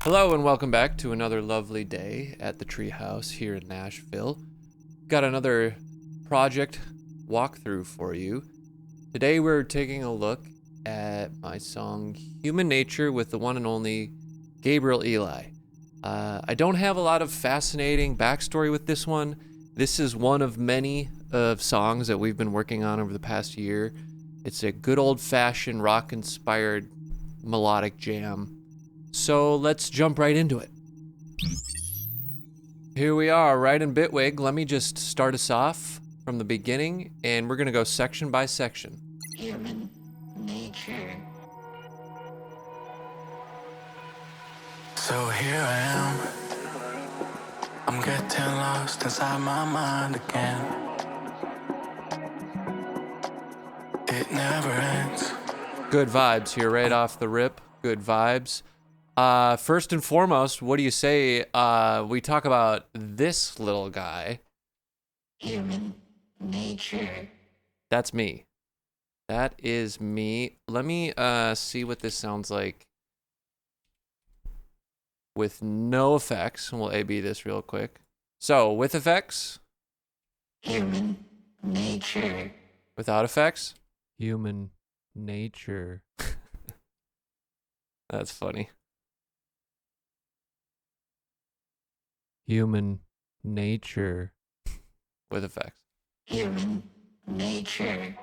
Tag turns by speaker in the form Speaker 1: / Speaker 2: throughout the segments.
Speaker 1: Hello and welcome back to another lovely day at the Treehouse here in Nashville. Got another project walkthrough for you. Today we're taking a look at my song Human Nature with the one and only Gabriel Eli. I don't have a lot of fascinating backstory with this one. This is one of many of songs that we've been working on over the past year. It's a good old-fashioned rock-inspired melodic jam. So let's jump right into it. Here we are, right in Bitwig. Let me just start us off from the beginning, and we're gonna go section by section.
Speaker 2: Human nature.
Speaker 3: So here I am. I'm getting lost inside my mind again. It never ends.
Speaker 1: Good vibes here right off the rip. Good vibes. First and foremost, what do you say we talk about this little guy?
Speaker 2: Human nature.
Speaker 1: That's me. That is me. Let me see what this sounds like with no effects. We'll A/B this real quick. So, with effects.
Speaker 2: Human nature.
Speaker 1: Without effects. Human nature. That's funny. Human nature with effects.
Speaker 2: Human nature.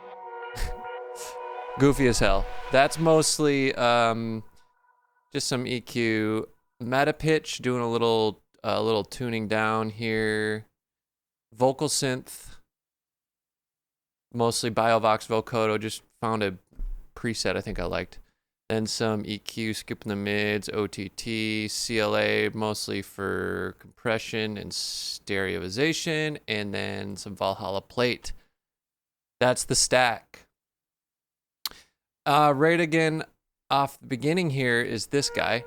Speaker 1: Goofy as hell. That's mostly just some EQ, meta pitch, doing a little tuning down here. Vocal synth, mostly Biovox vocoder. Just found a preset I think I liked. Then some EQ, skipping the mids, OTT, CLA, mostly for compression and stereoization, and then some Valhalla plate. That's the stack. Right again, off the beginning here is this guy.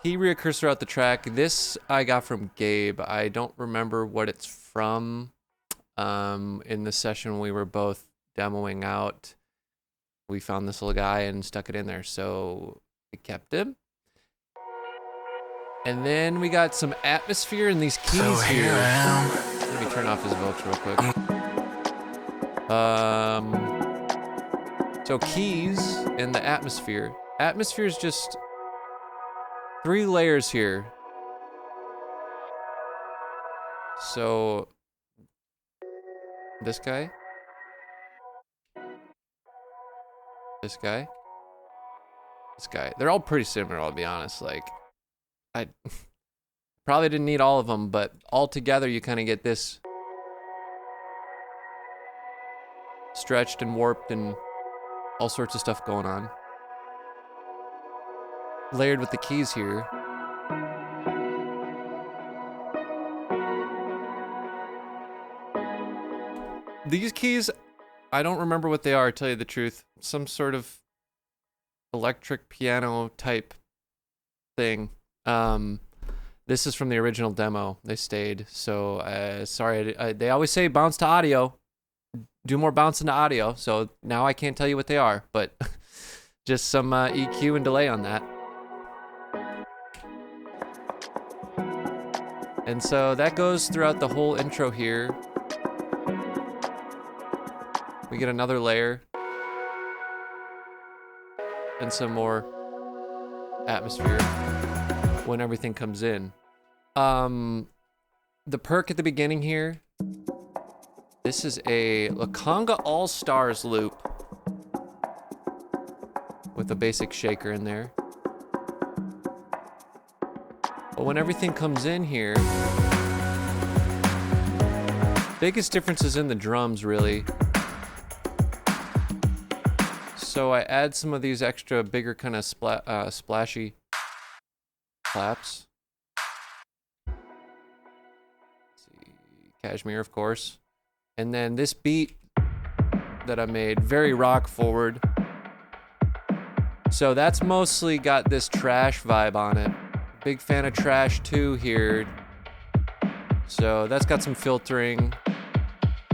Speaker 1: He reoccurs throughout the track. This I got from Gabe. I don't remember what it's from. In the session we were both demoing out, we found this little guy and stuck it in there, so we kept him. And then we got some atmosphere in these keys
Speaker 3: So here I am.
Speaker 1: Let me turn off his vocals real quick. So keys and the atmosphere. Atmosphere is just 3 layers here. So this guy. This guy. They're all pretty similar, I'll be honest. Like, I probably didn't need all of them, but all together you kind of get this stretched and warped and all sorts of stuff going on. Layered with the keys here. These keys, I don't remember what they are, to tell you the truth. Some sort of electric piano type thing. This is from the original demo. They stayed. So, sorry. They always say bounce to audio. Do more bouncing to audio. So now I can't tell you what they are, but just some EQ and delay on that. And so that goes throughout the whole intro here. We get another layer and some more atmosphere when everything comes in. The perk at the beginning here, this is a La Conga All Stars loop with a basic shaker in there. But when everything comes in here, biggest difference is in the drums, really. So I add some of these extra bigger kind of splashy claps. Let's see, Cashmere, of course. And then this beat that I made, very rock forward. So that's mostly got this trash vibe on it. Big fan of Trash 2 here. So that's got some filtering,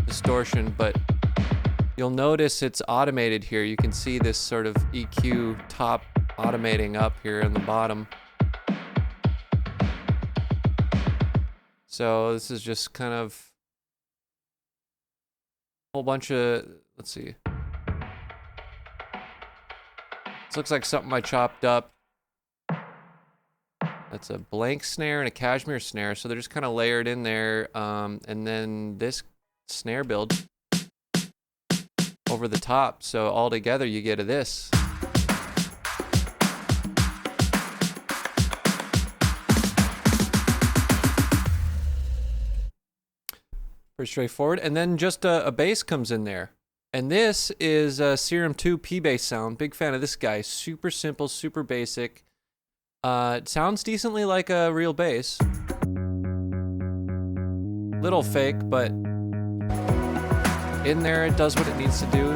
Speaker 1: distortion, but You'll notice it's automated here. You can see this sort of EQ top automating up here in the bottom. So this is just kind of a whole bunch of, let's see. This looks like something I chopped up. That's a blank snare and a cashmere snare. So they're just kind of layered in there. And then this snare build over the top. So all together you get this. Pretty straightforward. And then just a bass comes in there. And this is a Serum 2 P-Bass sound. Big fan of this guy. Super simple, super basic. It sounds decently like a real bass. Little fake, but in there it does what it needs to do.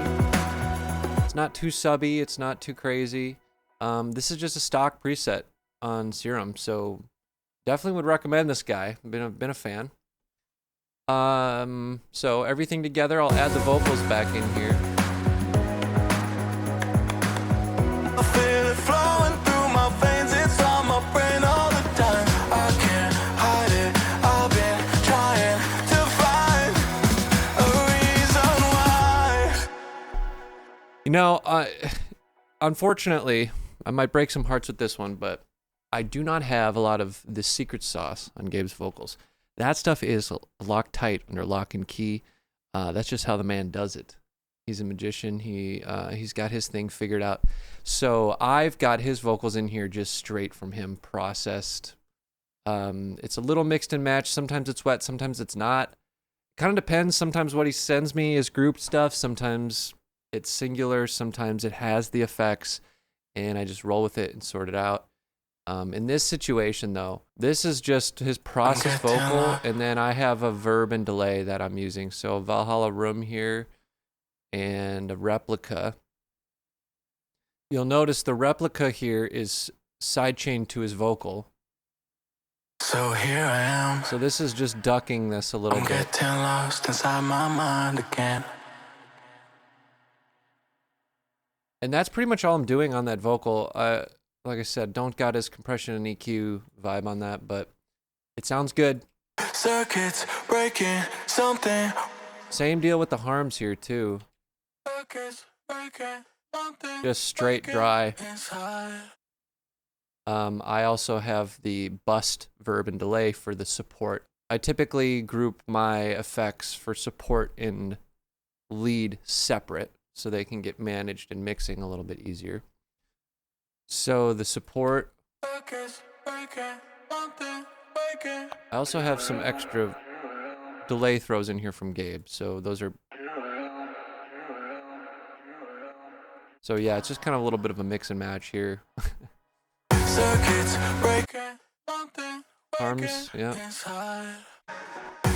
Speaker 1: It's not too subby, it's not too crazy. This is just a stock preset on Serum, so definitely would recommend this guy. Been a fan. So everything together, I'll add the vocals back in here.
Speaker 3: I feel it flowing through my veins, it's on my brain all the time. I can't hide it, I've been trying to find a reason why.
Speaker 1: You know, unfortunately, I might break some hearts with this one, but I do not have a lot of the secret sauce on Gabe's vocals. That stuff is locked tight under lock and key. That's just how the man does it. He's a magician. He's got his thing figured out. So I've got his vocals in here just straight from him, processed. It's a little mixed and matched. Sometimes it's wet, sometimes it's not. Kind of depends. Sometimes what he sends me is grouped stuff. Sometimes it's singular. Sometimes it has the effects, and I just roll with it and sort it out. In this situation, though, this is just his process vocal, and then I have a verb and delay that I'm using. So Valhalla Room here and a replica. You'll notice the replica here is sidechained to his vocal.
Speaker 3: So here I am.
Speaker 1: So this is just ducking this a little
Speaker 3: I'm
Speaker 1: bit.
Speaker 3: getting lost inside my mind again.
Speaker 1: And that's pretty much all I'm doing on that vocal. Like I said, don't got his compression and EQ vibe on that, but it sounds good.
Speaker 3: Circuits breaking something.
Speaker 1: Same deal with the harms here too.
Speaker 3: Circuits breaking something.
Speaker 1: Just straight dry.
Speaker 3: Inside.
Speaker 1: I also have the bust, verb, and delay for the support. I typically group my effects for support and lead separate so they can get managed and mixing a little bit easier. So the support, I also have some extra delay throws in here from Gabe. So those are, so yeah, it's just kind of a little bit of a mix and match here. Arms, yeah.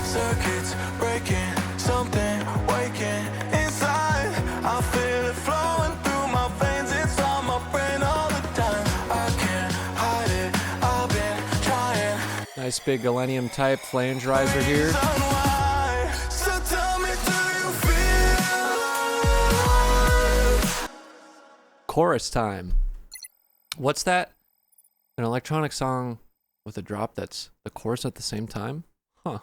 Speaker 3: Circuits breaking, something waking inside. I feel it flowing through my veins, it's on my brain all the time. I can't hide it, I've been trying.
Speaker 1: Nice big Galenium type flange riser here.
Speaker 3: So tell me, do you feel?
Speaker 1: Chorus time. What's that? An electronic song with a drop that's the chorus at the same time? Huh.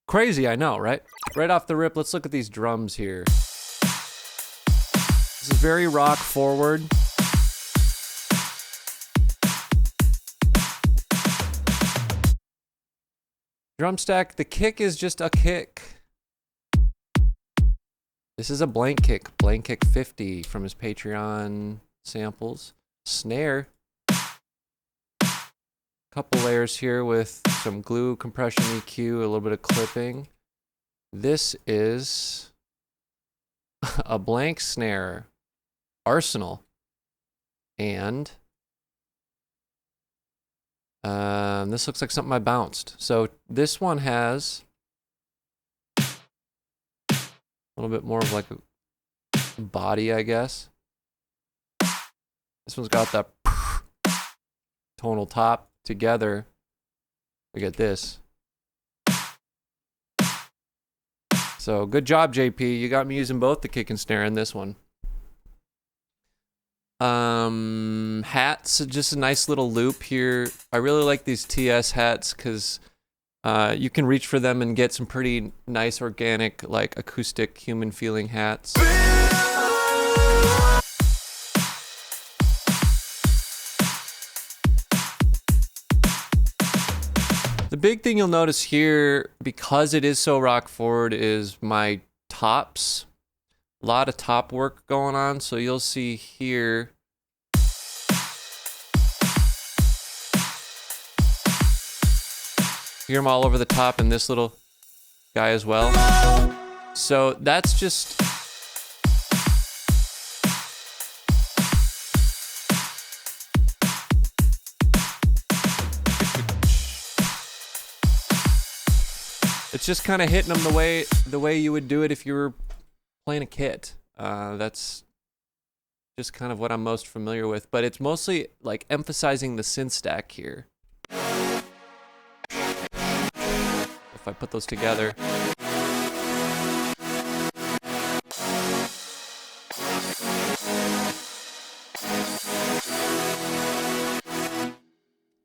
Speaker 1: Crazy, I know, right? Right off the rip, let's look at these drums here. This is very rock forward. Drum stack, the kick is just a kick. This is a blank kick 50 from his Patreon samples. Snare. Couple layers here with some glue, compression EQ, a little bit of clipping. This is a blank snare, Arsenal, and this looks like something I bounced. So this one has a little bit more of like a body, I guess. This one's got that tonal top. Together, we get this. So good job, JP. You got me using both the kick and snare in this one. Hats, just a nice little loop here. I really like these TS hats because you can reach for them and get some pretty nice organic, like acoustic human feeling hats. The big thing you'll notice here, because it is so rock forward, is my tops. A lot of top work going on, so you'll see here. Hear them all over the top and this little guy as well. So that's just... It's just kind of hitting them the way you would do it if you were playing a kit. That's just kind of what I'm most familiar with, but it's mostly like emphasizing the synth stack here. If I put those together.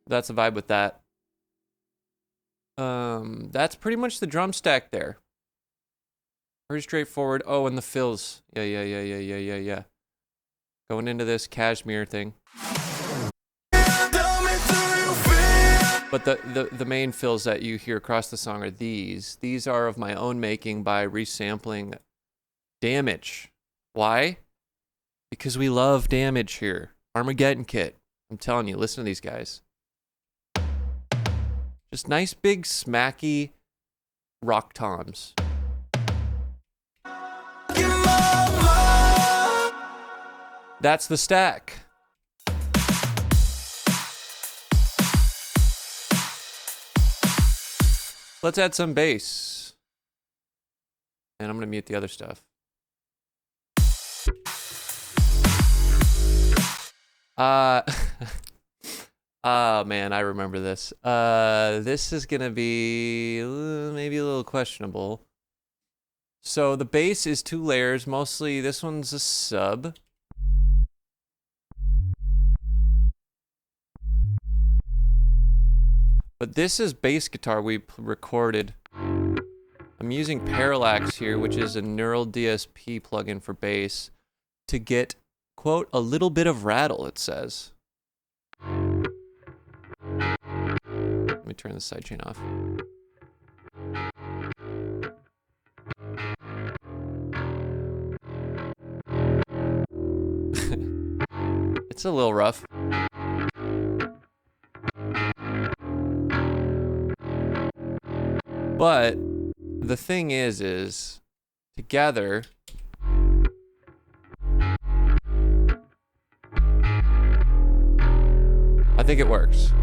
Speaker 1: That's a vibe with that. That's pretty much the drum stack there. Pretty straightforward. Oh, and the fills. Yeah. Going into this cashmere thing. But the main fills that you hear across the song are these. These are of my own making by resampling Damage. Why? Because we love Damage here. Armageddon Kit. I'm telling you, listen to these guys. Just nice big smacky rock toms. That's the stack. Let's add some bass. And I'm going to mute the other stuff. Oh man, I remember this. This is going to be maybe a little questionable. So the bass is 2 layers. Mostly this one's a sub. But this is bass guitar we recorded. I'm using Parallax here, which is a neural DSP plugin for bass, to get, quote, a little bit of rattle, it says. Let me turn the sidechain off. It's a little rough. But the thing is together, I think it works.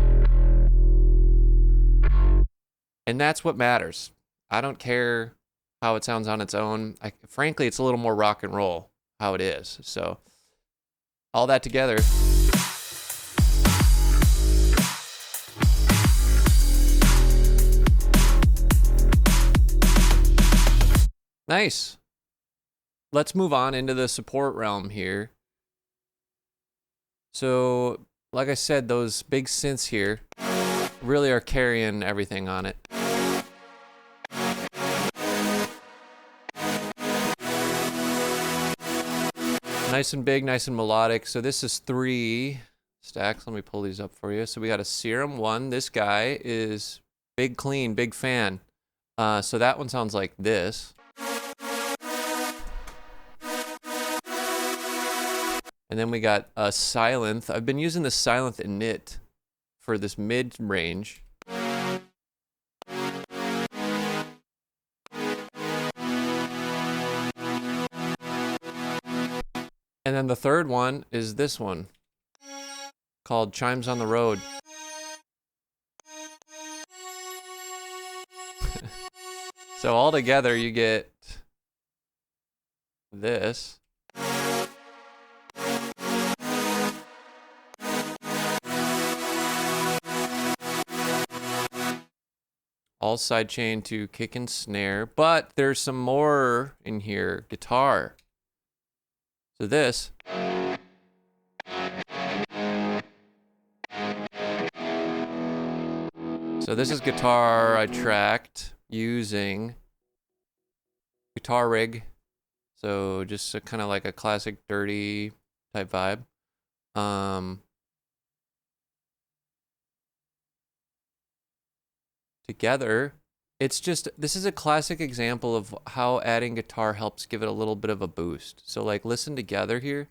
Speaker 1: And that's what matters. I don't care how it sounds on its own. Frankly, it's a little more rock and roll how it is. So all that together. Nice. Let's move on into the support realm here. So, like I said, those big synths here really are carrying everything on it. Nice and big, nice and melodic. So this is 3 stacks. Let me pull these up for you. So we got a Serum 1. This guy is big, clean, big fan. So that one sounds like this. And then we got a Sylenth. I've been using the Sylenth init for this mid-range. And then the third one is this one, called Chimes on the Road. So all together you get this. all sidechain to kick and snare, but there's some more in here. Guitar. So this. So this is guitar I tracked using Guitar Rig. So just kind of like a classic dirty type vibe. Together, it's just, this is a classic example of how adding guitar helps give it a little bit of a boost. So like listen together here.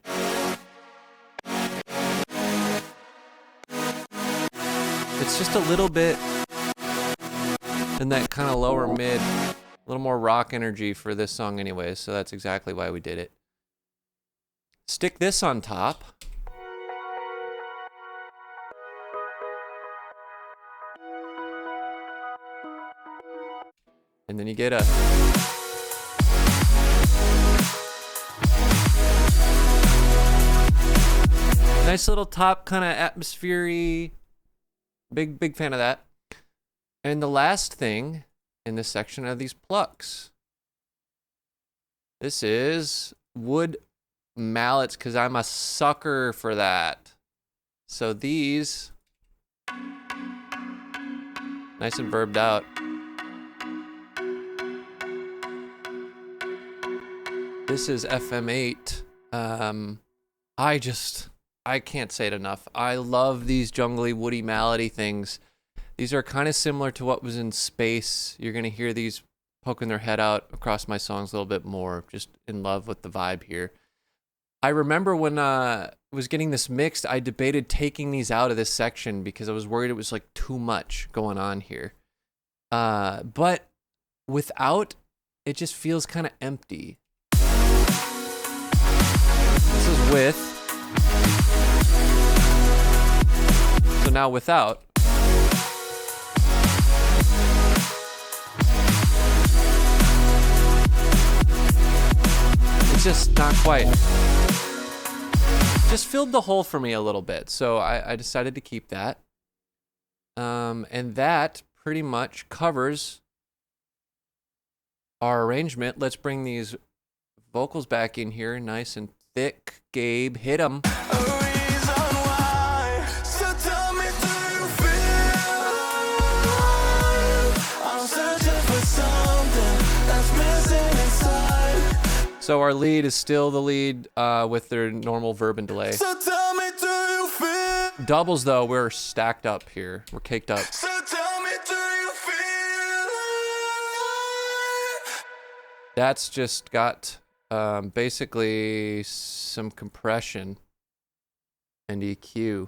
Speaker 1: It's just a little bit in that kind of lower mid, a little more rock energy for this song anyways, so that's exactly why we did it. Stick this on top. And then you get a nice little top kind of atmosphere-y. Big fan of that. And the last thing in this section are these plucks. This is wood mallets because I'm a sucker for that. So these, nice and verbed out. This is FM8. I can't say it enough. I love these jungly, woody, mallety things. These are kind of similar to what was in Space. You're going to hear these poking their head out across my songs a little bit more. Just in love with the vibe here. I remember when I was getting this mixed, I debated taking these out of this section because I was worried it was like too much going on here. But without, it just feels kind of empty. This is with. So now without. It's just not quite. Just filled the hole for me a little bit. So I decided to keep that. And that pretty much covers our arrangement. Let's bring these vocals back in here, nice and thick. Gabe, hit them. So our lead is still the lead with their normal verb and delay. So tell me, do you feel? Doubles though, we're stacked up here. We're caked up. So tell me, do you feel? That's just got basically some compression and EQ,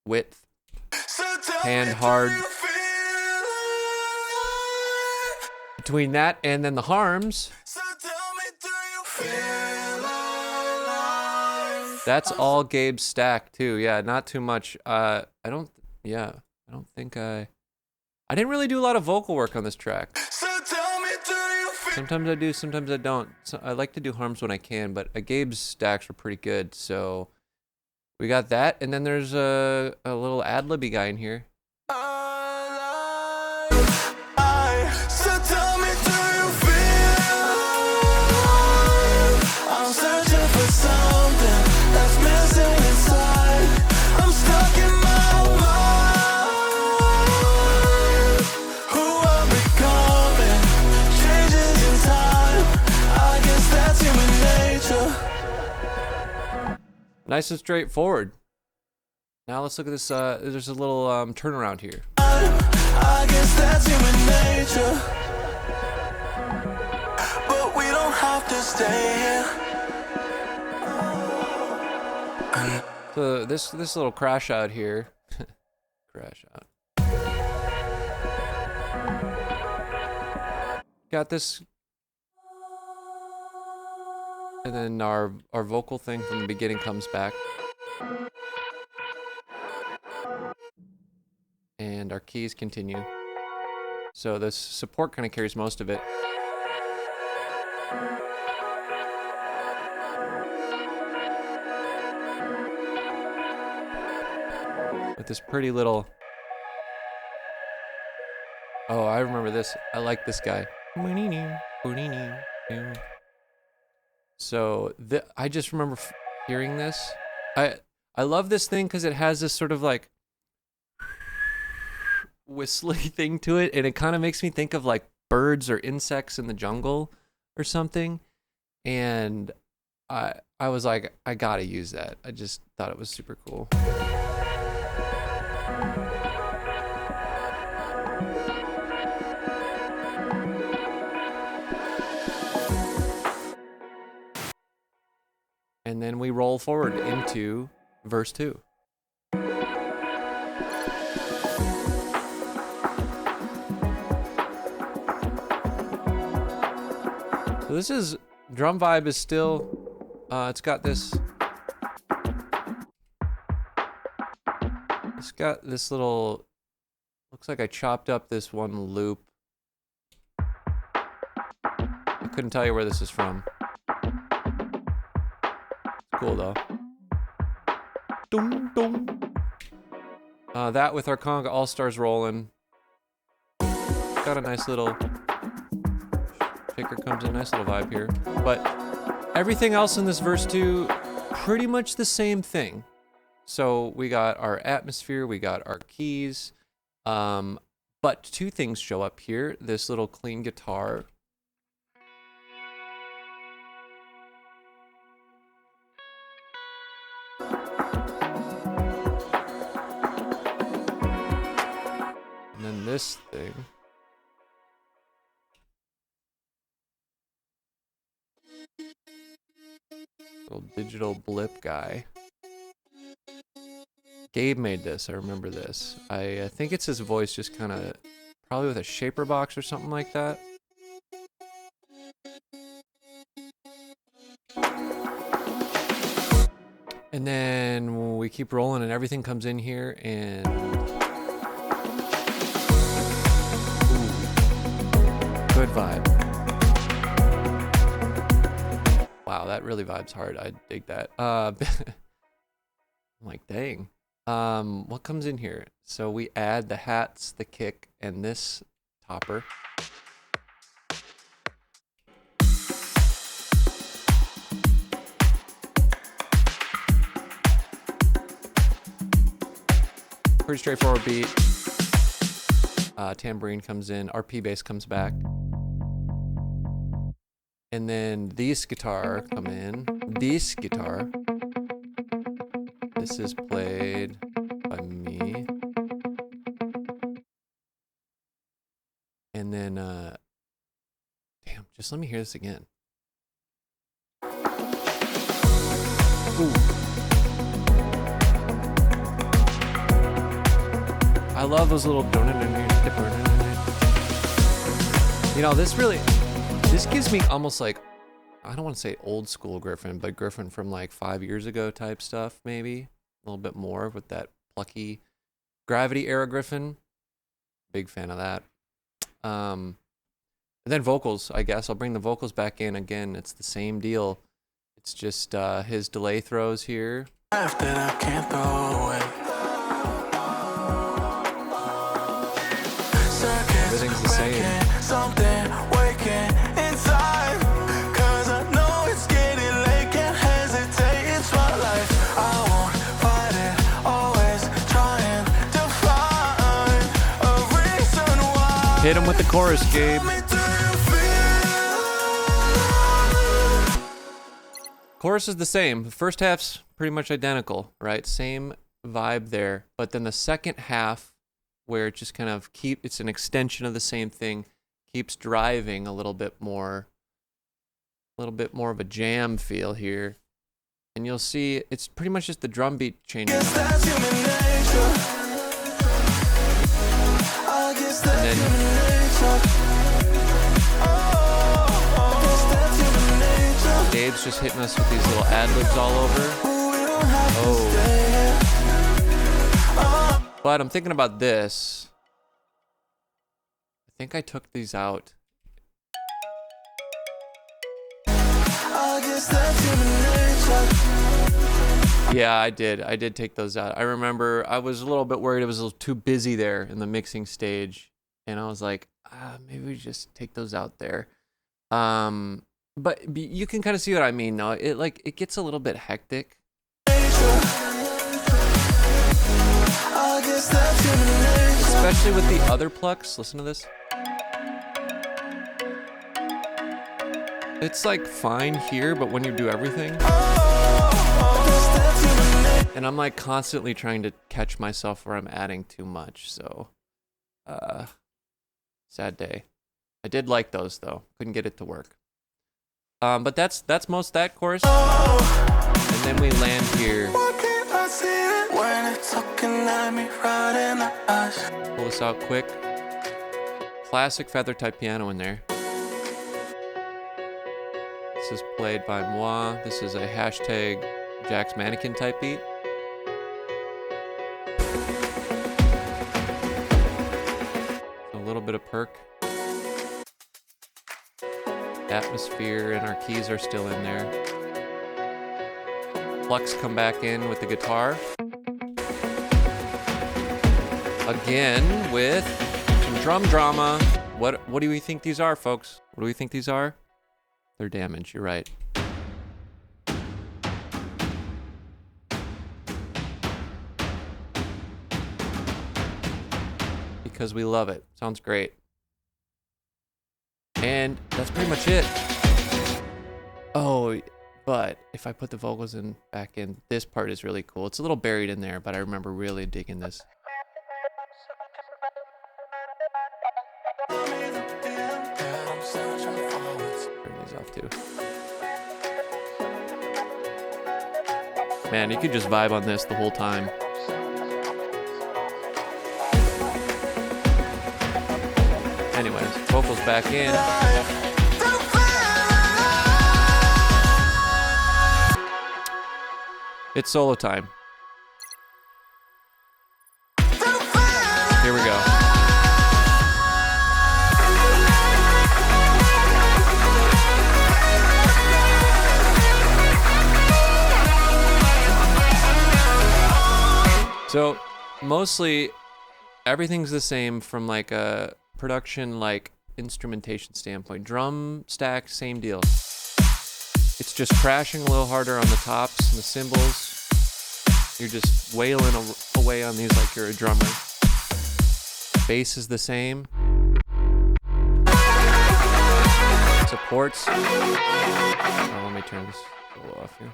Speaker 1: width, hand hard. Between that and then the harms. That's all Gabe's stack too. Yeah, not too much. I don't think I didn't really do a lot of vocal work on this track. Sometimes I do, sometimes I don't. So I like to do harms when I can, but Gabe's stacks were pretty good. So we got that, and then there's a little ad-libby guy in here. Nice and straightforward. Now let's look at this. There's a little turnaround here. I guess that's human nature. But we don't have to stay here. So this little crash out here. Crash out. Got this. And then our vocal thing from the beginning comes back. And our keys continue. So this support kind of carries most of it. With this pretty little Oh, I remember this. I like this guy. So I just remember hearing this. I love this thing because it has this sort of like whistly thing to it, and it kind of makes me think of like birds or insects in the jungle or something. And I was like, I gotta use that. I just thought it was super cool. And then we roll forward into verse 2. So this is, drum vibe is still, it's got this, it's got this little, looks like I chopped up this one loop. I couldn't tell you where this is from. Cool though. Dum, dum. That with our conga all-stars rolling. Got a nice little kicker comes in, nice little vibe here. But everything else in this verse 2, pretty much the same thing. So we got our atmosphere, we got our keys, but two things show up here. This little clean guitar. And then this thing. Little digital blip guy. Gabe made this, I remember this. I think it's his voice just kind of, probably with a shaper box or something like that. And then we keep rolling and everything comes in here and... Ooh. Good vibe. Wow, that really vibes hard. I dig that. I'm like, dang. What comes in here? So we add the hats, the kick, and this topper. Pretty straightforward beat. Tambourine comes in, RP bass comes back. And then these guitar come in. This guitar. This is played by me. And then, damn, just let me hear this again. Ooh. I love those little... You know, this gives me almost like, I don't want to say old school Griffin, but Griffin from like 5 years ago type stuff, maybe. A little bit more with that plucky Gravity era Griffin. Big fan of that. And then vocals, I guess. I'll bring the vocals back in again. It's the same deal. It's just his delay throws here.
Speaker 3: That I can't throw away.
Speaker 1: Everything's the same.
Speaker 3: Something waking inside. Cause I know it's getting late. Can't hesitate. It's my life. I won't fight it. Always trying to find a reason why.
Speaker 1: Hit him with the chorus, Gabe. Chorus is the same. The first half's pretty much identical, right? Same vibe there. But then the second half, where it just kind of it's an extension of the same thing, keeps driving a little bit more of a jam feel here. And you'll see it's pretty much just the drum beat changing. And then Dave's just hitting us with these little ad-libs all over. Oh. But I'm thinking about this. I think I took these out. Yeah, I did. I did take those out. I remember I was a little bit worried it was a little too busy there in the mixing stage. and I was like, maybe we just take those out there. But you can kind of see what I mean, though. It gets a little bit hectic. Especially with the other plucks. Listen to this. It's like fine here, but when you do everything. And I'm like constantly trying to catch myself where I'm adding too much, so sad day. I did like those though. Couldn't get it to work. But that's most of that chorus. And then we land here. Pull this out quick. Classic feather type piano in there. This is played by moi. This is a hashtag Jack's Mannequin type beat. A little bit of perk. Atmosphere, and our keys are still in there. Plucks come back in with the guitar. Again with some drum drama. What do we think these are, folks? What do we think these are? They're damage, you're right. Because we love it. Sounds great. And that's pretty much it. Oh, but if I put the vocals back in, this part is really cool. It's a little buried in there, but I remember really digging this. Turn these off too. Man, you could just vibe on this the whole time. Anyways, vocals back in. It's solo time. Here we go. So, mostly everything's the same from like a production, like instrumentation standpoint. Drum stack, same deal. It's just crashing a little harder on the tops and the cymbals. You're just wailing away on these like you're a drummer. Bass is the same. Supports. Oh, let me turn this a little off here.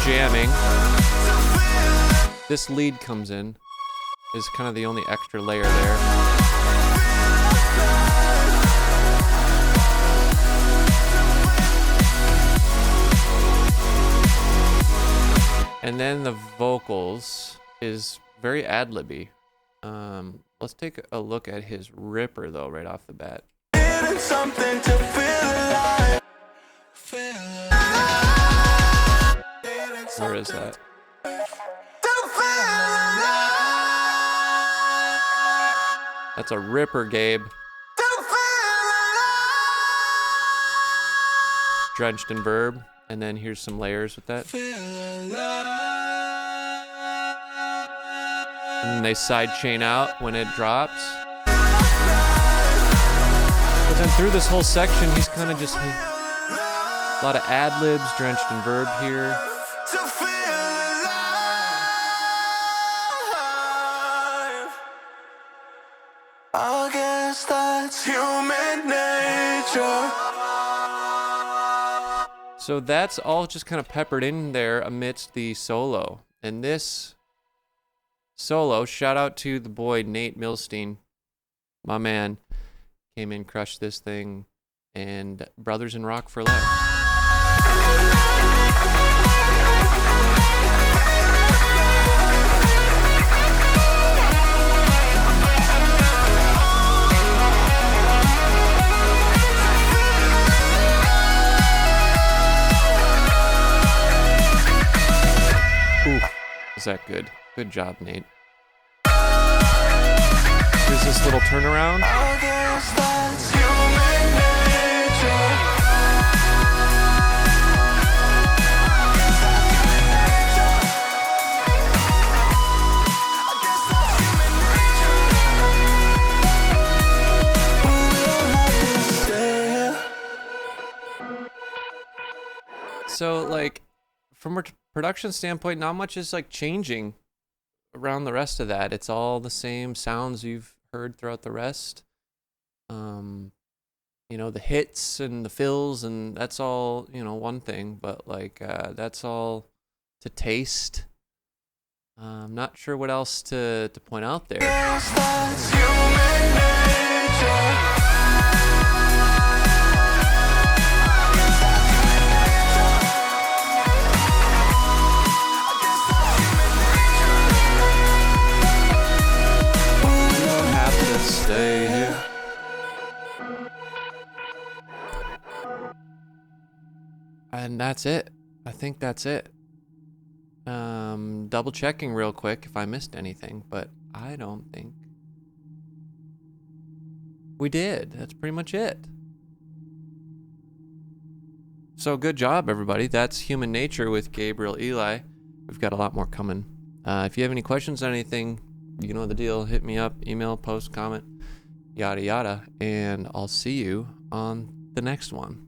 Speaker 1: Jamming. This lead comes in, is kind of the only extra layer there. And then the vocals is very ad-libby. Let's take a look at his ripper though, right off the bat. Something to feel alive. Where is that? That's a ripper, Gabe. Drenched in verb, and then here's some layers with that. And then they side chain out when it drops. But then through this whole section, he's kind of just a lot of ad-libs, drenched in verb here.
Speaker 3: I guess that's human nature.
Speaker 1: So that's all just kind of peppered in there amidst the solo. And this solo, shout out to the boy Nate Milstein, my man, came in, crushed this thing, and Brothers in Rock for life. Is that good? Good job, Nate. Here's this little turnaround. So like, from a production standpoint, not much is like changing around the rest of that. It's all the same sounds you've heard throughout the rest. You know, the hits and the fills, and that's all, you know, one thing, but like that's all to taste. I'm not sure what else to point out there.
Speaker 3: Yes, that's human nature.
Speaker 1: You don't have to stay here. And that's it. I think that's it. Double checking real quick if I missed anything, but I don't think we did. That's pretty much it. So good job, everybody. That's Human Nature with Gabriel Eli. We've got a lot more coming. If you have any questions on anything, you know the deal. Hit me up, email, post, comment, yada yada, and I'll see you on the next one.